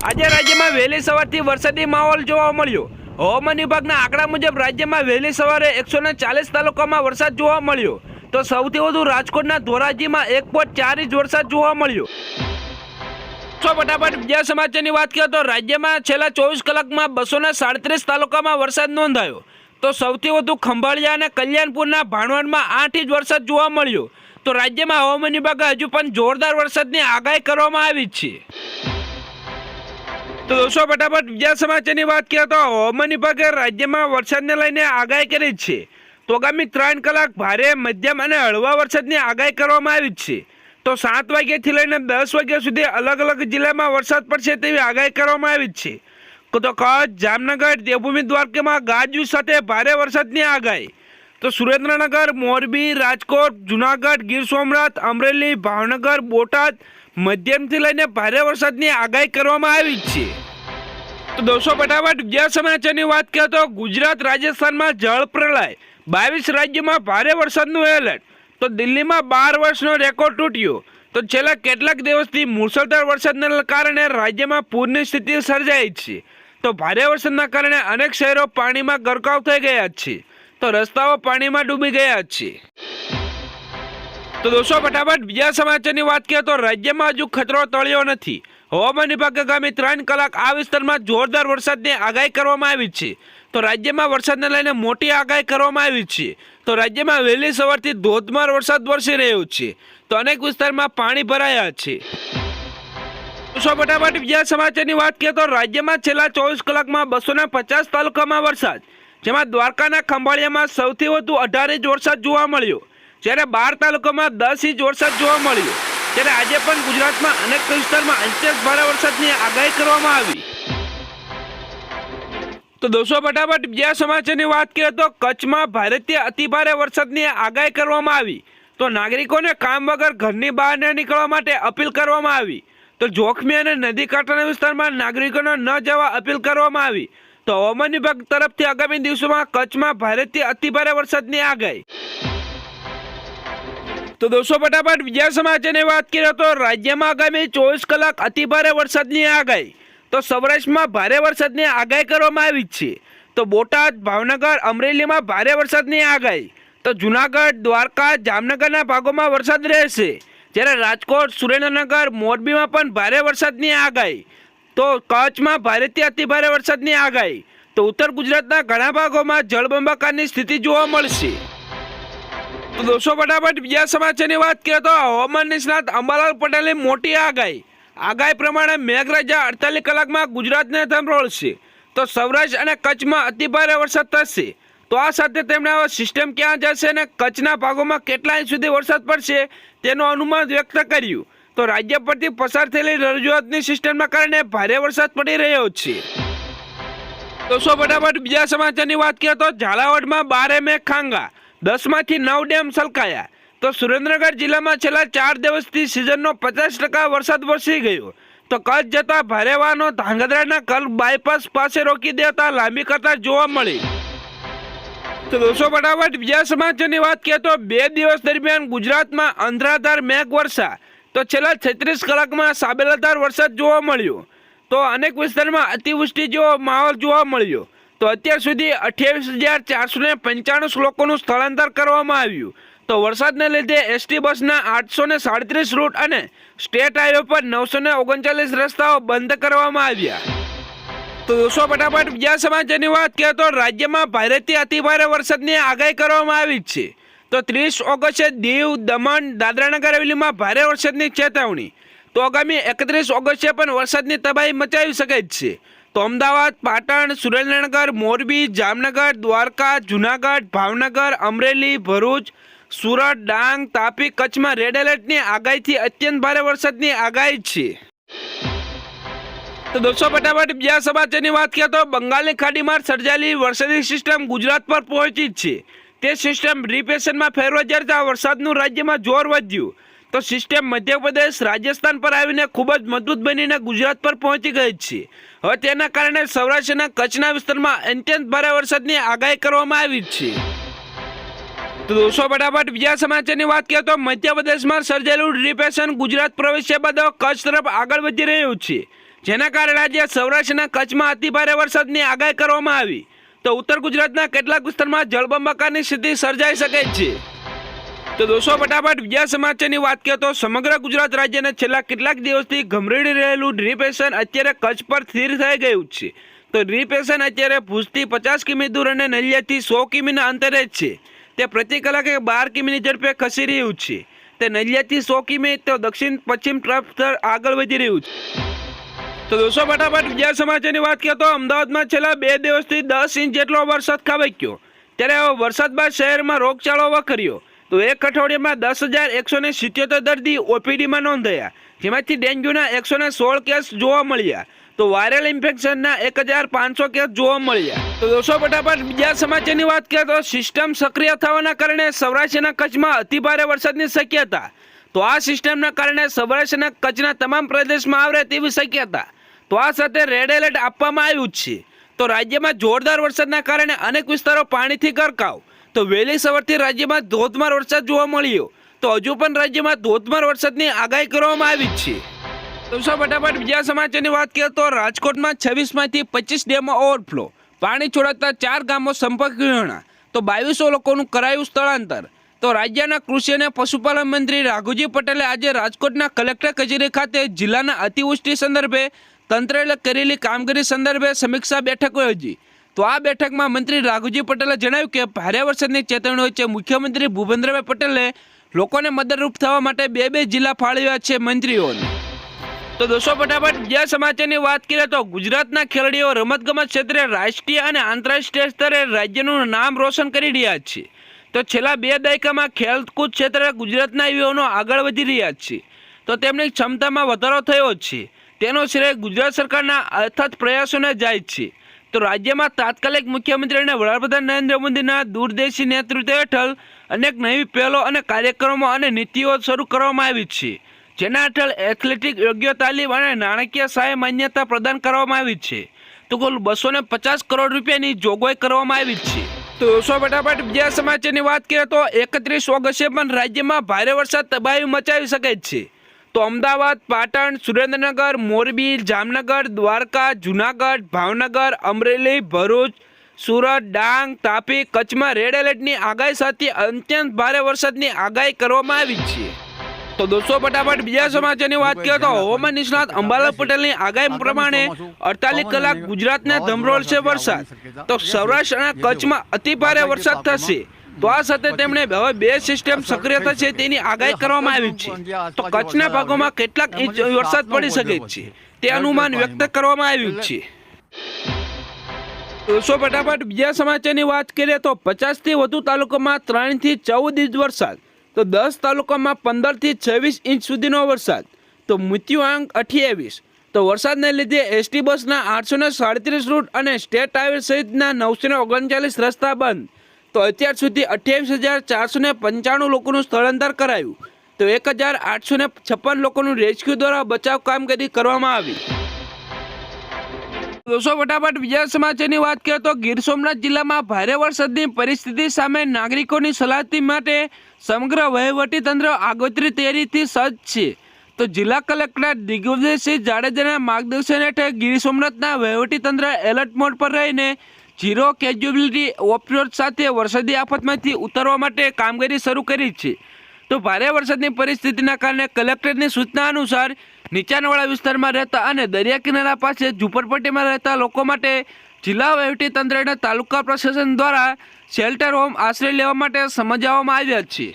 આજે રાજ્યમાં વહેલી સવારથી વરસાદી માહોલ જોવા મળ્યો। હવામાન વિભાગના આંકડા મુજબ રાજ્યમાં વહેલી સવારે 140 તાલુકામાં વરસાદ જોવા મળ્યો, તો સૌથી વધુ રાજકોટના ધોરાજીમાં 1.4 ઇંચ વરસાદ જોવા મળ્યો। તો ફટાફટ બીજા સમાચારની વાત કરીએ તો રાજ્યમાં છેલ્લા 24 કલાકમાં 237 તાલુકામાં વરસાદ નોંધાયો, તો સૌથી વધુ ખંભાળિયા અને કલ્યાણપુરના ભાણવડમાં 8 ઇંચ વરસાદ જોવા મળ્યો। તો રાજ્યમાં હવામાન વિભાગે હજુ પણ જોરદાર વરસાદની આગાહી કરવામાં આવી છે। તો દોસ્તો ફટાફટ બીજા સમાચારની વાત કરીએ તો હવામાન વિભાગે રાજ્યમાં વરસાદને લઈને આગાહી કરી છે, તો આગામી 3 કલાક ભારે મધ્યમ અને હળવા વરસાદની આગાહી કરવામાં આવી છે। તો 7 વાગ્યાથી લઈને 10 વાગ્યા સુધી અલગ અલગ જિલ્લામાં વરસાદ પડશે તેવી આગાહી કરવામાં આવી છે। તો કચ્છ, જામનગર, દેવભૂમિ દ્વારકામાં ગાજવીજ સાથે ભારે વરસાદની આગાહી। તો સુરેન્દ્રનગર, મોરબી, રાજકોટ, જુનાગઢ, ગીર સોમનાથ, અમરેલી, ભાવનગર, બોટાદ મધ્યમથી લઈને ભારે વરસાદની આગાહી કરવામાં આવી છે। તો દોસ્તો ફટાફટ બીજા સમાચારની વાત કરીએ તો ગુજરાત રાજસ્થાનમાં જળ પ્રલય, 22 રાજ્યોમાં ભારે વરસાદનું એલર્ટ। તો દિલ્હીમાં 12 વર્ષનો રેકોર્ડ તૂટ્યો। તો છેલ્લા કેટલાક દિવસથી મુશળધાર વરસાદના કારણે રાજ્યમાં પૂરની સ્થિતિ સર્જાઈ છે। તો ભારે વરસાદના કારણે અનેક શહેરો પાણીમાં ગરકાવ થઈ ગયા છે, તો રસ્તાઓ પાણીમાં ડૂબી ગયા છે। તો દોસ્તો ફટાફટ બીજા સમાચારની વાત કરીએ તો રાજ્યમાં હજુ ખતરો ટળ્યો નથી। હવામાન વિભાગે આગામી 3 કલાક આ વિસ્તારમાં જોરદાર વરસાદની આગાહી કરવામાં આવી છે। તો રાજ્યમાં વરસાદને લઈને મોટી આગાહી કરવામાં આવી છે। તો રાજ્યમાં વહેલી સવારથી ધોધમાર વરસાદ વરસી રહ્યો છે, તો અનેક વિસ્તારમાં પાણી ભરાયા છે। દોસ્તો ફટાફટ બીજા સમાચારની વાત કરીએ તો રાજ્યમાં છેલ્લા 24 કલાકમાં 250 તાલુકામાં વરસાદ, જેમાં દ્વારકાના ખંભાળિયામાં સૌથી વધુ 18 ઇંચ વરસાદ જોવા મળ્યો, જ્યારે 12 તાલુકામાં 10 ઇંચ વરસાદ જોવા મળ્યો। ત્યારે આજે પણ ગુજરાતમાં અનેક વિસ્તારમાં અંશતઃ ભારે વરસાદની આગાહી કરવામાં આવી। તો દોસ્તો ફટાફટ બીજા સમાચારની વાત કરીએ તો કચ્છમાં ભારેથી અતિભારે વરસાદની આગાહી કરવામાં આવી। તો નાગરિકોને કામ વગર ઘરની બહાર ન નીકળવા માટે અપીલ કરવામાં આવી। તો જોખમી અને નદી કાંઠાના વિસ્તારમાં નાગરિકોને ન જવા અપીલ કરવામાં આવી। તો હવામાન વિભાગ તરફથી આગામી દિવસોમાં કચ્છમાં ભારેથી અતિભારે વરસાદની આગાહી। તો દોસ્તો ફટાફટ બીજા સમાચારની વાત કરીએ તો રાજ્યમાં આગામી 24 કલાક અતિભારે વરસાદની આગાહી। તો સૌરાષ્ટ્રમાં ભારે વરસાદની આગાહી કરવામાં આવી છે। તો બોટાદ, ભાવનગર, અમરેલીમાં ભારે વરસાદની આગાહી। તો જુનાગઢ, દ્વારકા, જામનગરના ભાગોમાં વરસાદ રહેશે, જ્યારે રાજકોટ, સુરેન્દ્રનગર, મોરબીમાં પણ ભારે વરસાદની આગાહી। તો કચ્છમાં ભારેથી અતિભારે વરસાદની આગાહી। તો ઉત્તર ગુજરાતના ઘણા ભાગોમાં જળબંબાકારની સ્થિતિ જોવા મળશે। તો દોસ્તો ફટાફટ બીજા સમાચારની વાત કરીએ તો હવામાન નિષ્ણાત અંબાલાલ પટેલની મોટી આગાહી। આગાહી પ્રમાણે મેઘરાજા 48 કલાકમાં ગુજરાતને ધમરોળશે। તો સૌરાષ્ટ્ર અને કચ્છમાં અતિભારે વરસાદ થશે। તો આ સાથે તેમણે સિસ્ટમ ક્યાં જશે અને કચ્છના ભાગોમાં કેટલા ઇંચ સુધી વરસાદ પડશે તેનું અનુમાન વ્યક્ત કર્યું। તો રાજ્ય પરથી પસાર થયેલી રજૂઆતની સિસ્ટમના કારણે ભારે વરસાદ પડી રહ્યો છે। દોસ્તો ફટાફટ બીજા સમાચારની વાત કરીએ તો ઝાલાવાડમાં 12 મેઘ ખાંગા, 10માંથી 9 ડેમ છલકાયા। તો સુરેન્દ્રનગર જિલ્લામાં છેલ્લા 4 દિવસથી સિઝનનો 50% વરસાદ વરસી ગયો। તો કચ્છ જતા ભારે વાહનો ધાંગધ્રાના કલ બાયપાસ પાસે રોકી દેતા લાંબી કતાર જોવા મળી। તો દોસ્તો ફટાફટ બીજા સમાચારની વાત કરીએ તો 2 દિવસ દરમિયાન ગુજરાતમાં અંધરાધાર મેઘ વર્ષા। તો છેલ્લા 36 કલાકમાં સાબેલાધાર વરસાદ જોવા મળ્યો। તો અનેક વિસ્તારમાં અતિવૃષ્ટિ જેવો માહોલ જોવા મળ્યો। તો અત્યાર સુધી 28,495 લોકોનું સ્થળાંતર કરવામાં આવ્યું। તો વરસાદને લીધે એસટી બસના 837 રૂટ અને સ્ટેટ હાઈવે પર 939 રસ્તાઓ બંધ કરવામાં આવ્યા। તો દોસ્તો ફટાફટ બીજા સમાચારની વાત કરીએ તો રાજ્યમાં ભારેથી અતિભારે વરસાદની આગાહી કરવામાં આવી છે। તો 30 ઓગસ્ટે દીવ, દમણ, દાદરાનગર હવેલીમાં ભારે વરસાદની ચેતવણી। તો આગામી 31 ઓગસ્ટે પણ વરસાદની તબાહી મચાવી શકે છે। તો અમદાવાદ, પાટણ, સુરેન્દ્રનગર, મોરબી, જામનગર, દ્વારકા, જુનાગઢ, ભાવનગર, અમરેલી, ભરૂચ, સુરત, ડાંગ, તાપી, કચ્છમાં રેડ એલર્ટની આગાહીથી અત્યંત ભારે વરસાદની આગાહી છે। તો દોસ્તો ફટાફટ બીજા સમાચારની વાત કરીએ તો બંગાળની ખાડીમાં સર્જાયેલી વરસાદી સિસ્ટમ ગુજરાત પર પહોંચી છે। તે સિસ્ટમ ડિપ્રેશનમાં ફેરવાઈ જતા વરસાદનું રાજ્યમાં જોર વધ્યું। તો સિસ્ટમ મધ્યપ્રદેશ, રાજસ્થાન પર આવીને ખૂબ જ મજબૂત બનીને ગુજરાત પર પહોંચી ગઈ છે। હવે તેના કારણે સૌરાષ્ટ્ર અને કચ્છના વિસ્તારમાં અત્યંત ભારે વરસાદની આગાહી કરવામાં આવી છે। તો દોસ્તો ફટાફટ બીજા સમાચારની વાત કરીએ તો મધ્યપ્રદેશમાં સર્જાયેલું ડિપ્રેશન ગુજરાત પ્રવેશ્યા બાદ કચ્છ તરફ આગળ વધી રહ્યું છે। જેના કારણે આજે સૌરાષ્ટ્રના કચ્છમાં અતિભારે વરસાદની આગાહી કરવામાં આવી. તો ઉત્તર ગુજરાતના કેટલાક વિસ્તારમાં જળબંબાકારની સ્થિતિ સર્જાઈ શકે છે. તો દોસ્તો ફટાફટ બીજા સમાચારની વાત કરીએ તો સમગ્ર ગુજરાત રાજ્યના છેલ્લા કેટલાક દિવસથી ગમરેડી રહેલું ડિપ્રેશન અત્યારે કચ્છ પર સ્થિર થઈ ગયું છે. તો ડિપ્રેશન અત્યારે ભુજથી 50 કિમી દૂર અને નલિયાથી 100 કિમીના અંતરે છે. તે પ્રતિ કલાકે 12 કિમીની ઝડપે ખસી રહ્યું છે. તે નલિયાથી 100 કિમી તો દક્ષિણ પશ્ચિમ તરફ આગળ વધી રહ્યું છે. તો દોસ્તો ફટાફટ બીજા સમાચારની વાત કરીએ તો અમદાવાદમાં છેલ્લા 2 દિવસથી 10 ઇંચ જેટલો વરસાદ ખાબક્યો. ત્યારે વરસાદ બાદ શહેરમાં રોગચાળો વકર્યો. તો એક અઠવાડિયામાં 10,177 દર્દી ઓપીડીમાં નોંધાયા, જેમાંથી ડેન્ગ્યુના 116 કેસ જોવા મળ્યા. તો વાયરલ ઇન્ફેક્શનના 1,500 કેસ જોવા મળ્યા. તો દોસ્તો ફટાફટ બીજા સમાચારની વાત કરીએ તો સિસ્ટમ સક્રિય થવાના કારણે સૌરાષ્ટ્રના કચ્છમાં અતિભારે વરસાદની શક્યતા. તો આ સિસ્ટમના કારણે સૌરાષ્ટ્રના કચ્છના તમામ પ્રદેશમાં આવરે તેવી શક્યતા. તો આ સાથે રેડ એલર્ટ આપવામાં આવ્યું છે. તો રાજ્યમાં જોરદાર વરસાદના કારણે અનેક વિસ્તારો પાણીથી ગરકાવ. તો વહેલી સવારથી રાજ્યમાં ધોધમાર વરસાદ જોવા મળ્યો. તો હજુ પણ રાજ્યમાં ધોધમાર વરસાદની આગાહી કરવામાં આવી છે. દોસ્તો ફટાફટ બીજા સમાચારની વાત કરીએ તો રાજકોટમાં 26માંથી 25 ડેમો ઓવરફ્લો, પાણી છોડાતા 4 ગામો સંપર્ક વિહોણા. તો 2200 લોકોનું કરાયું સ્થળાંતર. તો રાજ્યના કૃષિ અને પશુપાલન મંત્રી રાઘુજી પટેલે આજે રાજકોટના કલેક્ટર કચેરી ખાતે જિલ્લાના અતિવૃષ્ટિ સંદર્ભે તંત્રએ કરેલી કામગીરી સંદર્ભે સમીક્ષા બેઠક યોજી. તો આ બેઠકમાં મંત્રી રાઘુજી પટેલે જણાવ્યું કે ભારે વરસાદની ચેતવણી વચ્ચે મુખ્યમંત્રી ભૂપેન્દ્રભાઈ પટેલે લોકોને મદદરૂપ થવા માટે 2 જિલ્લા ફાળવ્યા છે મંત્રીઓને. તો દોસ્તો ફટાફટ બીજા સમાચારની વાત કરીએ તો ગુજરાતના ખેલાડીઓ રમતગમત ક્ષેત્રે રાષ્ટ્રીય અને આંતરરાષ્ટ્રીય સ્તરે રાજ્યનું નામ રોશન કરી રહ્યા છે. તો છેલ્લા 2 દાયકામાં ખેલકૂદ ક્ષેત્રે ગુજરાતના યુવાનો આગળ વધી રહ્યા છે. તો તેમની ક્ષમતામાં વધારો થયો છે. તેનો શ્રેય ગુજરાત સરકારના અથાગ પ્રયાસોને જાય છે. તો રાજ્યમાં તાત્કાલિક મુખ્યમંત્રી અને વડાપ્રધાન નરેન્દ્ર મોદીના દૂરદેશી નેતૃત્વ હેઠળ અનેક નવી પહેલો અને કાર્યક્રમો અને નીતિઓ શરૂ કરવામાં આવી છે, જેના હેઠળ એથ્લેટિક યોગ્ય તાલીમ અને નાણાકીય સહાય માન્યતા પ્રદાન કરવામાં આવી છે. તો કુલ 250 કરોડ રૂપિયાની જોગવાઈ કરવામાં આવી છે. તો દોસ્તો ફટાફટ બીજા સમાચારની વાત કરીએ તો 31 ઓગસ્ટે પણ રાજ્યમાં ભારે વરસાદ તબાહી મચાવી શકે છે. તો અમદાવાદ, પાટણ, સુરેન્દ્રનગર, મોરબી, જામનગર, દ્વારકા, જૂનાગઢ, ભાવનગર, અમરેલી, ભરૂચ, સુરત, ડાંગ, તાપી, કચ્છમાં રેડ એલર્ટની આગાહી સાથે અત્યંત ભારે વરસાદની આગાહી કરવામાં આવી છે. તો દોસ્તો ફટાફટ બીજા સમાચારની વાત કરીએ તો હવામાન નિષ્ણાત અંબાલાલ પટેલની આગાહી પ્રમાણે 48 કલાક ગુજરાતને ધમરોળશે વરસાદ. તો સૌરાષ્ટ્ર અને કચ્છમાં અતિભારે વરસાદ થશે. તો આ સાથે તેમણે હવે 2 સિસ્ટમ સક્રિય થશે તેની આગાહી કરવામાં આવી છે. તો કચ્છના ભાગોમાં કેટલાક ઇંચ વરસાદ પડી શકે છે તે અનુમાન વ્યક્ત કરવામાં આવ્યું છે. દોસ્તો ફટાફટ બીજા સમાચારની વાત કરીએ તો 50થી વધુ તાલુકામાં 3 થી 14 ઇંચ વરસાદ. તો 10 તાલુકામાં 15 થી 26 ઇંચ સુધીનો વરસાદ. તો મૃત્યુઆંક 28. તો વરસાદને લીધે એસટી બસના 837 રૂટ અને સ્ટેટ હાઈવે સહિતના 939 રસ્તા બંધ. તો અત્યાર સુધી 28,495 લોકોનું સ્થળાંતર કરાયું. તો 1,856 લોકોનું રેસ્ક્યુ દ્વારા બચાવ કામગીરી કરવામાં આવી. દોસ્તો ફટાફટ બીજા સમાચારની વાત કરીએ તો ગીર સોમનાથ જિલ્લામાં ભારે વરસાદની પરિસ્થિતિ સામે નાગરિકોની સલામતી માટે સમગ્ર વહીવટીતંત્ર આગોતરી તૈયારીથી સજ્જ છે. તો જિલ્લા કલેક્ટર દિગ્વિજયસિંહ જાડેજાના માર્ગદર્શન હેઠળ ગીર સોમનાથના વહીવટીતંત્ર એલર્ટ મોડ પર રહીને ઝીરો કેઝ્યુઅલિટી અપ્રોચ સાથે વરસાદી આફતમાંથી ઉતરવા માટે કામગીરી શરૂ કરી છે. તો ભારે વરસાદની પરિસ્થિતિના કારણે કલેક્ટરની સૂચના અનુસાર નીચાણવાળા વિસ્તારમાં રહેતા અને દરિયા કિનારા પાસે ઝૂંપડપટ્ટીમાં રહેતા લોકો માટે જિલ્લા વહીવટીતંત્ર અને તાલુકા પ્રશાસન દ્વારા શેલ્ટર હોમ આશ્રય લેવા માટે સમજાવવામાં આવ્યા છે.